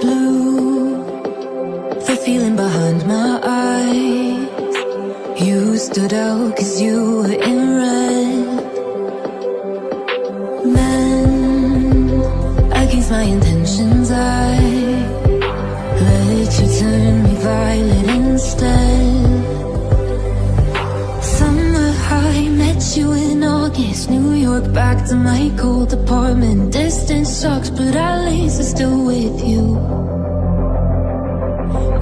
Blue, the feeling behind my eyes. You stood out 'cause you were in red. Men, against my intentions, I let you turn me violet instead. Summer high, met you in August. New York, back to my cold apartment. Distance sucks, but at least I'm still with you.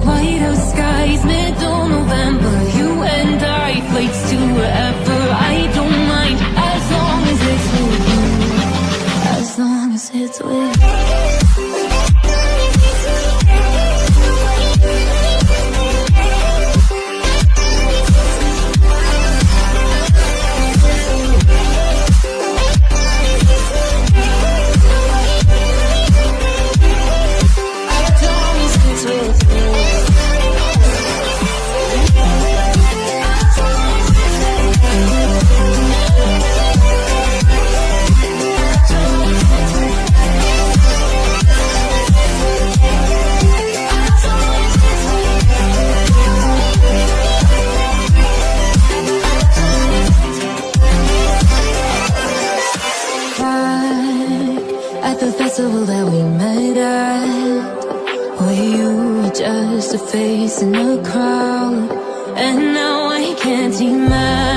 White out skies, middle November. You and I, flights to wherever. I don't mind, as long as it's with you. As long as it's with you. At the festival that we met at, where you were just a face in the crowd, and now I can't imagine